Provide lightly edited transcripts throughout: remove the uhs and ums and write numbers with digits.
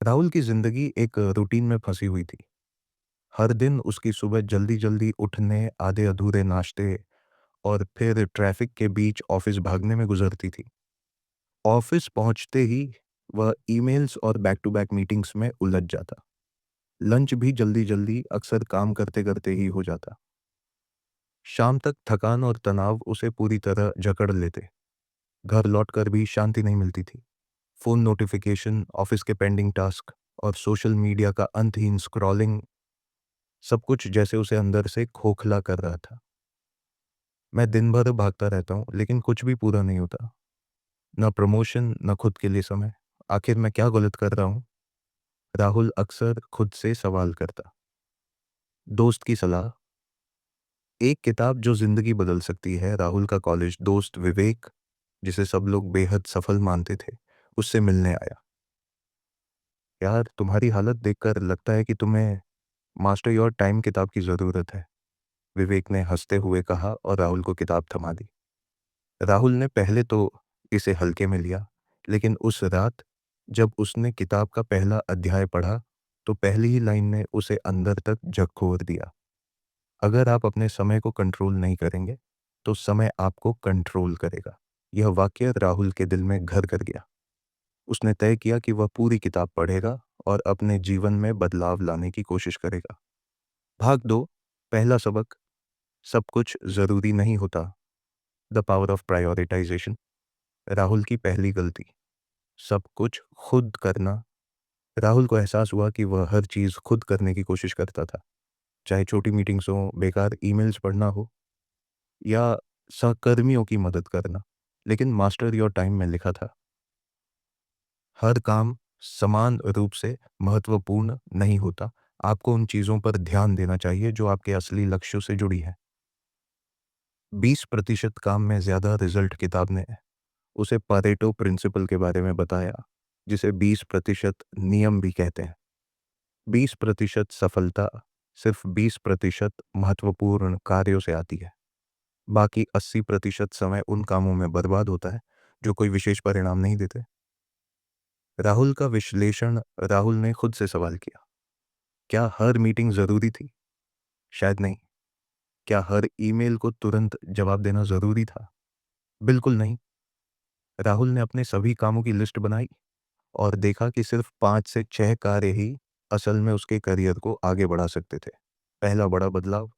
राहुल की जिंदगी एक रूटीन में फंसी हुई थी। हर दिन उसकी सुबह जल्दी-जल्दी उठने, आधे अधूरे नाश्ते और फिर ट्रैफिक के बीच ऑफिस भागने में गुजरती थी। ऑफिस पहुंचते ही वह ईमेल्स और बैक टू बैक मीटिंग्स में उलझ जाता। लंच भी जल्दी-जल्दी अक्सर काम करते-करते ही हो जाता। शाम तक थकान और तनाव उसे पूरी तरह जकड़ लेते। घर लौटकर भी शांति नहीं मिलती थी। फोन नोटिफिकेशन, ऑफिस के पेंडिंग टास्क और सोशल मीडिया का अंतहीन स्क्रॉलिंग, सब कुछ जैसे उसे अंदर से खोखला कर रहा था। मैं दिन भर भागता रहता हूँ, लेकिन कुछ भी पूरा नहीं होता। न प्रमोशन, न खुद के लिए समय। आखिर मैं क्या गलत कर रहा हूँ? राहुल अक्सर खुद से सवाल करता। दोस्त की सलाह। एक किताब जो जिंदगी बदल सकती है, राहुल का कॉलेज दोस्त विवेक, जिसे सब लोग बेहद सफल मानते थे, उससे मिलने आया। यार, तुम्हारी हालत देखकर लगता है कि तुम्हें मास्टर योर टाइम किताब की जरूरत है, विवेक ने हंसते हुए कहा और राहुल को किताब थमा दी। राहुल ने पहले तो इसे हल्के में लिया, लेकिन उस रात जब उसने किताब का पहला अध्याय पढ़ा, तो पहली ही लाइन ने उसे अंदर तक झकझोर दिया। अगर आप अपने समय को कंट्रोल नहीं करेंगे, तो समय आपको कंट्रोल करेगा। यह वाक्य राहुल के दिल में घर कर गया। उसने तय किया कि वह पूरी किताब पढ़ेगा और अपने जीवन में बदलाव लाने की कोशिश करेगा। भाग दो। पहला सबक। सब कुछ जरूरी नहीं होता। The power of prioritisation. Rahul की पहली गलती, सब कुछ खुद करना। राहुल को एहसास हुआ कि वह हर चीज खुद करने की कोशिश करता था, चाहे छोटी मीटिंग्स हो, बेकार ईमेल्स पढ़ना हो या सहकर्मियों की मदद करना। लेकिन मास्टर योर टाइम में लिखा था, हर काम समान रूप से महत्वपूर्ण नहीं होता। आपको उन चीजों पर ध्यान देना चाहिए जो आपके असली लक्ष्यों से जुड़ी हैं। 20% काम में ज्यादा रिजल्ट किताब ने उसे पारेटो प्रिंसिपल के बारे में बताया, जिसे 20% नियम भी कहते हैं। 20% सफलता सिर्फ 20% महत्वपूर्ण कार्यों से आती है। बाकी 80% समय उन कामों में बर्बाद होता है जो कोई विशेष परिणाम नहीं देते। राहुल का विश्लेषण। राहुल ने खुद से सवाल किया, क्या हर मीटिंग जरूरी थी? शायद नहीं। क्या हर ईमेल को तुरंत जवाब देना जरूरी था? बिल्कुल नहीं। राहुल ने अपने सभी कामों की लिस्ट बनाई और देखा कि सिर्फ 5 से 6 कार्य ही असल में उसके करियर को आगे बढ़ा सकते थे। पहला बड़ा बदलाव,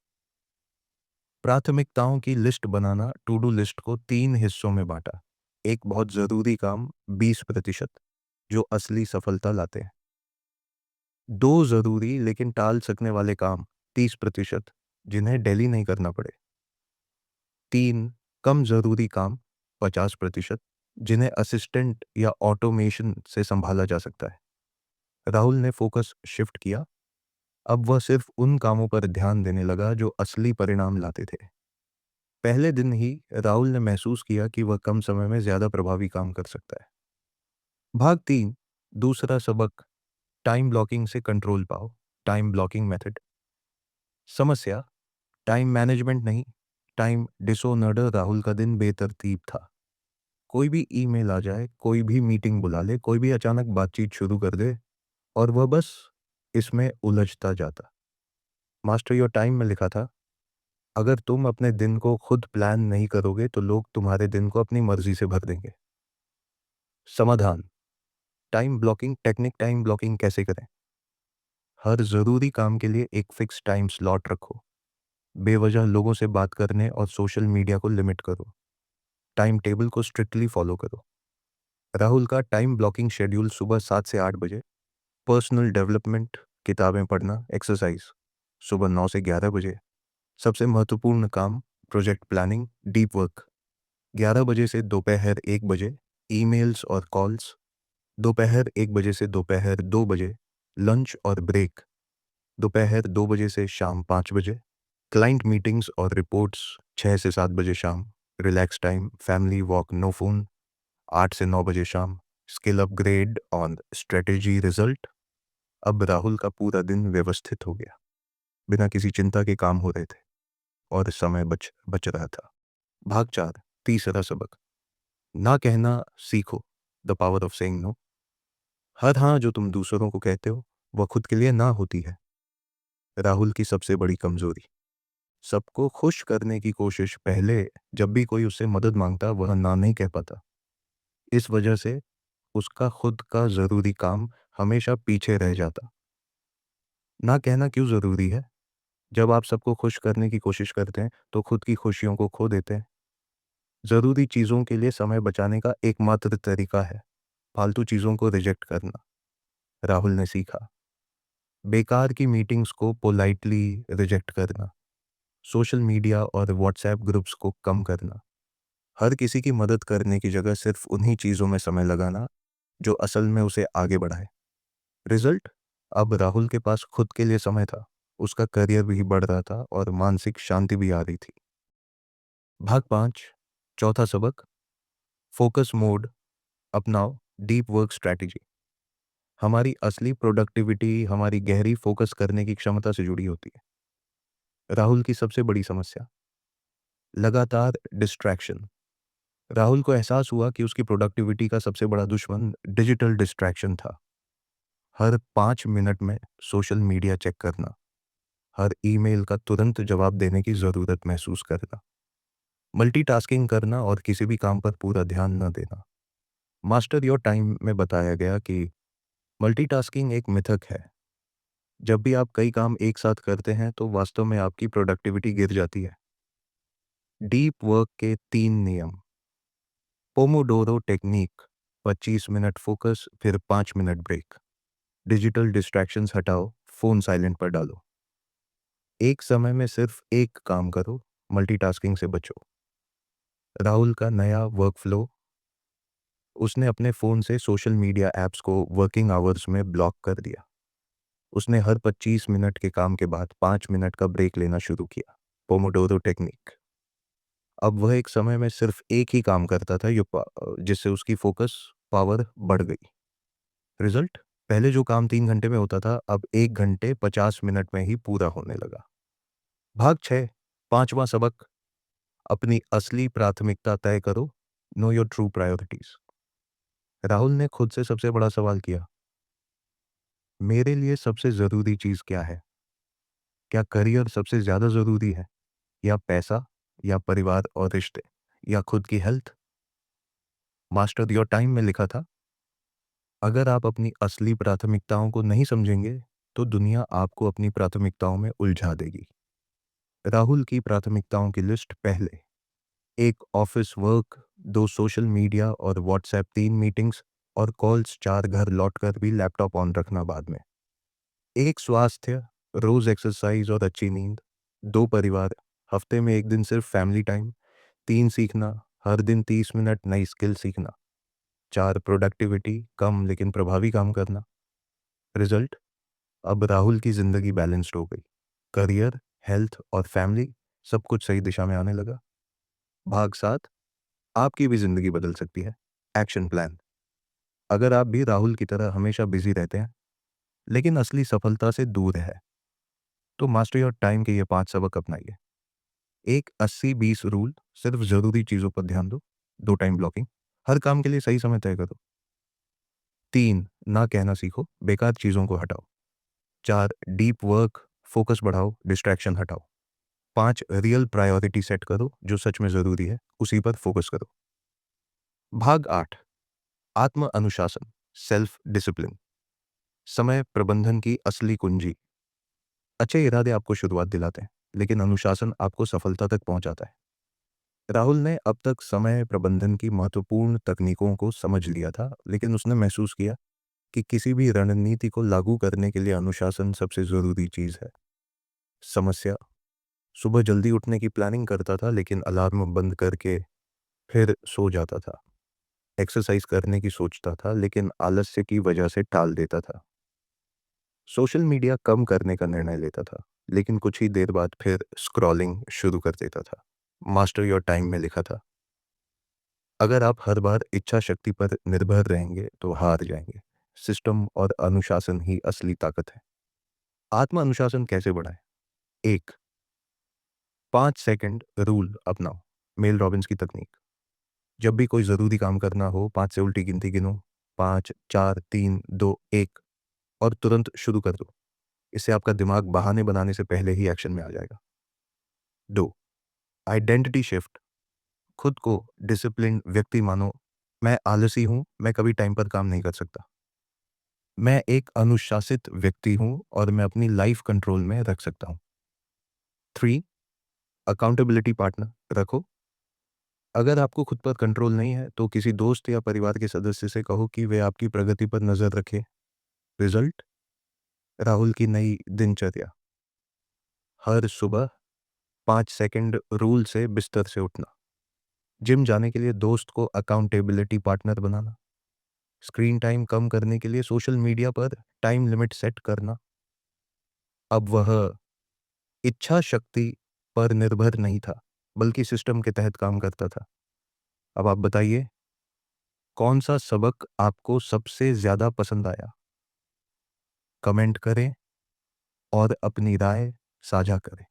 प्राथमिकताओं की लिस्ट बनाना। टू डू लिस्ट को 3 हिस्सों में बांटा। एक बहुत जरूरी काम 20%, जो असली सफलता लाते हैं। 2 जरूरी लेकिन टाल सकने वाले काम 30%, जिन्हें डेली नहीं करना पड़े। 3 कम जरूरी काम 50%, जिन्हें असिस्टेंट या ऑटोमेशन से संभाला जा सकता है। राहुल ने फोकस शिफ्ट किया। अब वह सिर्फ उन कामों पर ध्यान देने लगा जो असली परिणाम लाते थे। पहले दिन ही राहुल ने महसूस किया कि वह कम समय में ज्यादा प्रभावी काम कर सकता है। भाग 3। दूसरा सबक, टाइम ब्लॉकिंग से कंट्रोल पाओ। Time blocking method. समस्या, टाइम मैनेजमेंट नहीं, टाइम डिसऑर्डर। राहुल का दिन बेतरतीब था। कोई भी ईमेल आ जाए, कोई भी मीटिंग बुला ले, कोई भी अचानक बातचीत शुरू कर दे और वह बस इसमें उलझता जाता। मास्टर योर टाइम में लिखा था, अगर तुम अपने दिन को खुद प्लान नहीं करोगे तो लोग तुम्हारे दिन को अपनी मर्जी से भर देंगे। समाधान, time blocking technique. Time blocking कैसे करें? हर जरूरी काम के लिए एक फिक्स टाइम स्लॉट रखो। बेवजह लोगों से बात करने और सोशल मीडिया को लिमिट करो। टाइम टेबल को स्ट्रिक्टली फॉलो करो। राहुल का टाइम ब्लॉकिंग शेड्यूल सुबह 7 से 8 बजे, पर्सनल डेवलपमेंट, किताबें पढ़ना, एक्सरसाइज सुबह 9 से 11 बजे, सबसे महत्वपूर्ण काम प्रोजेक्ट प्लानिंग, डीप वर्क 11 बजे से दोपहर 1 बजे, ईमेल्स और कॉल्स दोपहर 1 बजे से दोपहर 2 बजे, लंच और ब्रेक दोपहर 2 बजे से शाम 5 बजे, क्लाइंट मीटिंग्स और रिपोर्ट्स 6 से 7 बजे शाम, relax time, family walk, no phone 8 से 9 बजे शाम, skill upgrade on strategy result. अब राहुल का पूरा दिन व्यवस्थित हो गया। बिना किसी चिंता के काम हो रहे थे और समय बच बच रहा था। भाग 4। तीसरा सबक, ना कहना सीखो। The power of saying no. हर हाँ जो तुम दूसरों को कहते हो वह खुद के लिए ना होती है। राहुल की सबसे बड़ी कमजोरी, सबको खुश करने की कोशिश। पहले जब भी कोई उससे मदद मांगता वह ना नहीं कह पाता। इस वजह से उसका खुद का ज़रूरी काम हमेशा पीछे रह जाता। ना कहना क्यों ज़रूरी है? जब आप सबको खुश करने की कोशिश करते हैं तो खुद की खुशियों को खो देते हैं। ज़रूरी चीज़ों के लिए समय बचाने का एकमात्र तरीका है फालतू चीज़ों को रिजेक्ट करना। राहुल ने सीखा बेकार की मीटिंग्स को पोलाइटली रिजेक्ट करना, सोशल मीडिया और व्हाट्सएप ग्रुप्स को कम करना, हर किसी की मदद करने की जगह सिर्फ उन्हीं चीज़ों में समय लगाना जो असल में उसे आगे बढ़ाए। रिजल्ट, अब राहुल के पास खुद के लिए समय था, उसका करियर भी बढ़ रहा था और मानसिक शांति भी आ रही थी। भाग 5, चौथा सबक, फोकस मोड अपनाओ, डीप वर्क स्ट्रैटेजी। हमारी असली प्रोडक्टिविटी हमारी गहरी फोकस करने की क्षमता से जुड़ी होती है। राहुल की सबसे बड़ी समस्या, लगातार डिस्ट्रैक्शन। राहुल को एहसास हुआ कि उसकी प्रोडक्टिविटी का सबसे बड़ा दुश्मन डिजिटल डिस्ट्रैक्शन था। हर 5 मिनट में सोशल मीडिया चेक करना, हर ईमेल का तुरंत जवाब देने की ज़रूरत महसूस करना, मल्टीटास्किंग करना और किसी भी काम पर पूरा ध्यान न देना। मास्टर योर टाइम में बताया गया कि मल्टीटास्किंग एक मिथक है। जब भी आप कई काम एक साथ करते हैं तो वास्तव में आपकी प्रोडक्टिविटी गिर जाती है। डीप वर्क के 3 नियम। पोमोडोरो टेक्निक, 25 मिनट फोकस फिर 5 मिनट ब्रेक। डिजिटल डिस्ट्रैक्शंस हटाओ, फ़ोन साइलेंट पर डालो। एक समय में सिर्फ एक काम करो, मल्टीटास्किंग से बचो। राहुल का नया वर्क फ्लो, उसने अपने फ़ोन से सोशल मीडिया ऐप्स को वर्किंग आवर्स में ब्लॉक कर दिया। उसने हर 25 मिनट के काम के बाद 5 मिनट का ब्रेक लेना शुरू किया। Pomodoro technique. अब वह एक समय में सिर्फ एक ही काम करता था जिससे उसकी फोकस पावर बढ़ गई। रिजल्ट, पहले जो काम 3 घंटे में होता था अब 1 घंटे 50 मिनट में ही पूरा होने लगा। भाग 6, पांचवा सबक, अपनी असली प्राथमिकता तय करो, know your true priorities. Rahul ने खुद से सबसे बड़ा सवाल किया, मेरे लिए सबसे ज़रूरी चीज़ क्या है? क्या करियर सबसे ज़्यादा ज़रूरी है, या पैसा, या परिवार और रिश्ते, या खुद की हेल्थ? मास्टर योर टाइम में लिखा था, अगर आप अपनी असली प्राथमिकताओं को नहीं समझेंगे तो दुनिया आपको अपनी प्राथमिकताओं में उलझा देगी। राहुल की प्राथमिकताओं की लिस्ट पहले, एक ऑफिस वर्क, 2 सोशल मीडिया और व्हाट्सएप, 3 मीटिंग्स और कॉल्स, 4 घर लौटकर भी लैपटॉप ऑन रखना बाद में। एक स्वास्थ्य, रोज एक्सरसाइज और अच्छी नींद, 2 परिवार, हफ्ते में एक दिन सिर्फ फैमिली टाइम, 3 सीखना, हर दिन 30 मिनट नई स्किल सीखना, 4 प्रोडक्टिविटी, कम लेकिन प्रभावी काम करना। रिजल्ट, अब राहुल की जिंदगी बैलेंस्ड हो गई। करियर, हेल्थ और फैमिली सब कुछ सही दिशा में आने लगा। भाग 7, आपकी भी जिंदगी बदल सकती है। Action plan. अगर आप भी राहुल की तरह हमेशा बिजी रहते हैं लेकिन असली सफलता से दूर है तो मास्टर योर टाइम के ये 5 सबक अपनाइए। एक 80-20 रूल, सिर्फ जरूरी चीजों पर ध्यान दो। 2 टाइम ब्लॉकिंग, हर काम के लिए सही समय तय करो। 3, ना कहना सीखो, बेकार चीजों को हटाओ। 4, डीप वर्क, फोकस बढ़ाओ, डिस्ट्रैक्शन हटाओ। 5, रियल प्रायोरिटी सेट करो, जो सच में जरूरी है उसी पर फोकस करो। भाग 8, आत्म अनुशासन, सेल्फ डिसिप्लिन, समय प्रबंधन की असली कुंजी। अच्छे इरादे आपको शुरुआत दिलाते हैं लेकिन अनुशासन आपको सफलता तक पहुंचाता है। राहुल ने अब तक समय प्रबंधन की महत्वपूर्ण तकनीकों को समझ लिया था लेकिन उसने महसूस किया कि किसी भी रणनीति को लागू करने के लिए अनुशासन सबसे जरूरी चीज है। समस्या, सुबह जल्दी उठने की प्लानिंग करता था लेकिन अलार्म बंद करके फिर सो जाता था। एक्सरसाइज करने की सोचता था लेकिन आलस्य की वजह से टाल देता था। सोशल मीडिया कम करने का निर्णय लेता था लेकिन कुछ ही देर बाद फिर स्क्रॉलिंग शुरू कर देता था। मास्टर योर टाइम में लिखा था, अगर आप हर बार इच्छा शक्ति पर निर्भर रहेंगे तो हार जाएंगे। सिस्टम और अनुशासन ही असली ताकत है। आत्म अनुशासन कैसे बढ़ाएं? 1, 5 सेकंड रूल अपनाओ, मेल रॉबिन्स की तकनीक। जब भी कोई ज़रूरी काम करना हो 5 से उल्टी गिनती गिनो, 5, 4, 3, 2, 1 और तुरंत शुरू कर दो। इससे आपका दिमाग बहाने बनाने से पहले ही एक्शन में आ जाएगा। 2. Identity shift. खुद को डिसिप्लिन्ड व्यक्ति मानो। मैं आलसी हूँ, मैं कभी टाइम पर काम नहीं कर सकता। मैं एक अनुशासित व्यक्ति हूँ और मैं अपनी लाइफ कंट्रोल में रख सकता हूँ। 3. अकाउंटेबिलिटी पार्टनर रखो। अगर आपको खुद पर कंट्रोल नहीं है, तो किसी दोस्त या परिवार के सदस्य से कहो कि वे आपकी प्रगति पर नज़र रखें। रिजल्ट? राहुल की नई दिनचर्या। हर सुबह 5 सेकंड रूल से बिस्तर से उठना। जिम जाने के लिए दोस्त को अकाउंटेबिलिटी पार्टनर बनाना। स्क्रीन टाइम कम करने के लिए सोशल मीडिया पर टाइम लिमिट सेट करना। अब वह इच्छा शक्ति पर निर्भर नहीं था, बल्कि सिस्टम के तहत काम करता था। अब आप बताइए, कौन सा सबक आपको सबसे ज़्यादा पसंद आया? कमेंट करें और अपनी राय साझा करें।